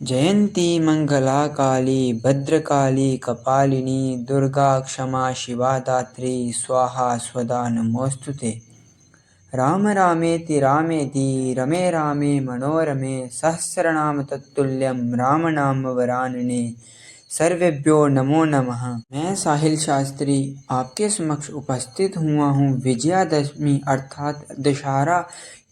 जयंती मंगला काली भद्रकाली कपालिनी दुर्गा क्षमा शिवा दात्री स्वाहा स्वदा नमोस्तुते। राम रामेति रामेति रमे रामे मनोरमे सहस्रनाम तत्तुल्यं राम नाम वरानने सर्वेभ्यो नमो नमः। मैं साहिल शास्त्री आपके समक्ष उपस्थित हुआ हूँ। विजयादशमी अर्थात दशहरा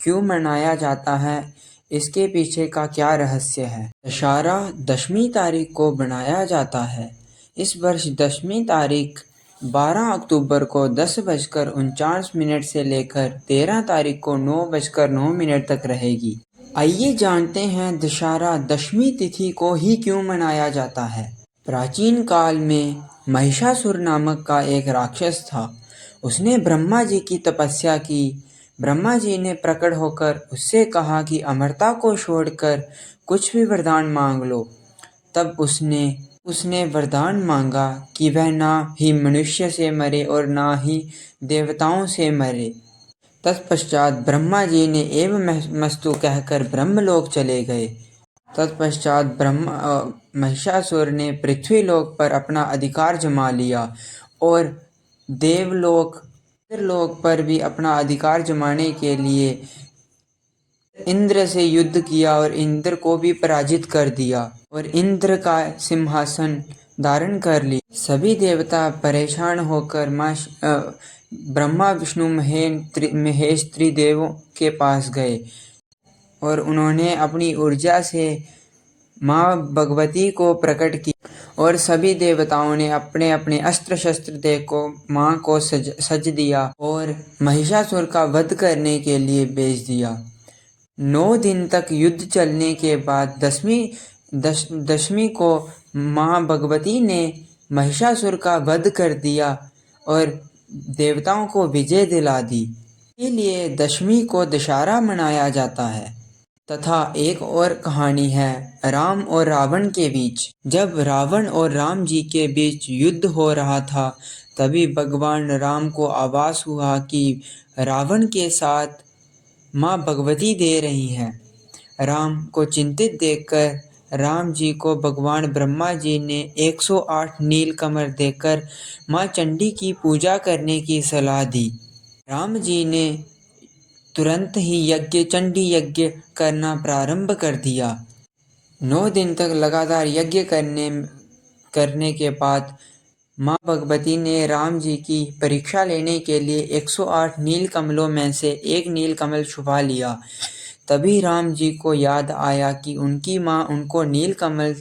क्यों मनाया जाता है, इसके पीछे का क्या रहस्य है। दशहरा 10वीं तारीख को बनाया जाता है। इस वर्ष 10वीं तारीख 12 अक्टूबर को 10:49 से लेकर 13 तारीख को 9:09 तक रहेगी। आइए जानते हैं दशहरा 10वीं तिथि को ही क्यों मनाया जाता है। प्राचीन काल में महिषासुर नामक का एक राक्षस था। उसने ब्रह्मा जी की तपस्या की। ब्रह्मा जी ने प्रकट होकर उससे कहा कि अमरता को छोड़कर कुछ भी वरदान मांग लो। तब उसने वरदान मांगा कि वह ना ही मनुष्य से मरे और ना ही देवताओं से मरे। तत्पश्चात ब्रह्मा जी ने एवमस्तु कहकर ब्रह्मलोक चले गए। तत्पश्चात महिषासुर ने पृथ्वीलोक पर अपना अधिकार जमा लिया और देवलोक पर भी अपना अधिकार जमाने के लिए इंद्र से युद्ध किया और इंद्र को भी पराजित कर दिया और इंद्र का सिंहासन धारण कर लिया। सभी देवता परेशान होकर ब्रह्मा विष्णु महेश त्रिदेवों के पास गए और उन्होंने अपनी ऊर्जा से माँ भगवती को प्रकट किया और सभी देवताओं ने अपने अपने अस्त्र शस्त्र देकर माँ को सज दिया और महिषासुर का वध करने के लिए भेज दिया। 9 दिन तक युद्ध चलने के बाद दशमी को माँ भगवती ने महिषासुर का वध कर दिया और देवताओं को विजय दिला दी। इसीलिए दशमी को दशहरा मनाया जाता है। तथा एक और कहानी है राम और रावण के बीच। जब रावण और राम जी के बीच युद्ध हो रहा था, तभी भगवान राम को आभास हुआ कि रावण के साथ माँ भगवती दे रही हैं। राम को चिंतित देखकर राम जी को भगवान ब्रह्मा जी ने 108 नीलकमल देकर माँ चंडी की पूजा करने की सलाह दी। राम जी ने तुरंत ही चंडी यज्ञ करना प्रारंभ कर दिया। 9 दिन तक लगातार यज्ञ करने के बाद माँ भगवती ने राम जी की परीक्षा लेने के लिए 108 नीलकमलों में से एक नीलकमल छुपा लिया। तभी राम जी को याद आया कि उनकी माँ उनको नीलकमल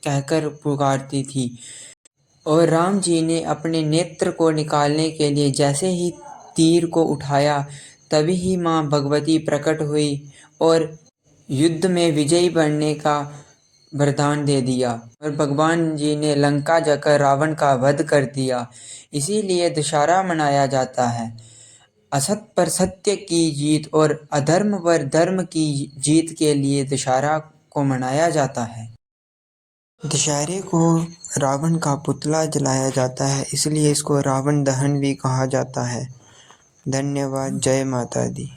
कहकर पुकारती थी और राम जी ने अपने नेत्र को निकालने के लिए जैसे ही तीर को उठाया, तभी ही माँ भगवती प्रकट हुई और युद्ध में विजयी बनने का वरदान दे दिया और भगवान जी ने लंका जाकर रावण का वध कर दिया। इसीलिए दशहरा मनाया जाता है। असत पर सत्य की जीत और अधर्म पर धर्म की जीत के लिए दशहरा को मनाया जाता है। दशहरे को रावण का पुतला जलाया जाता है, इसलिए इसको रावण दहन भी कहा जाता है। धन्यवाद। जय माता दी।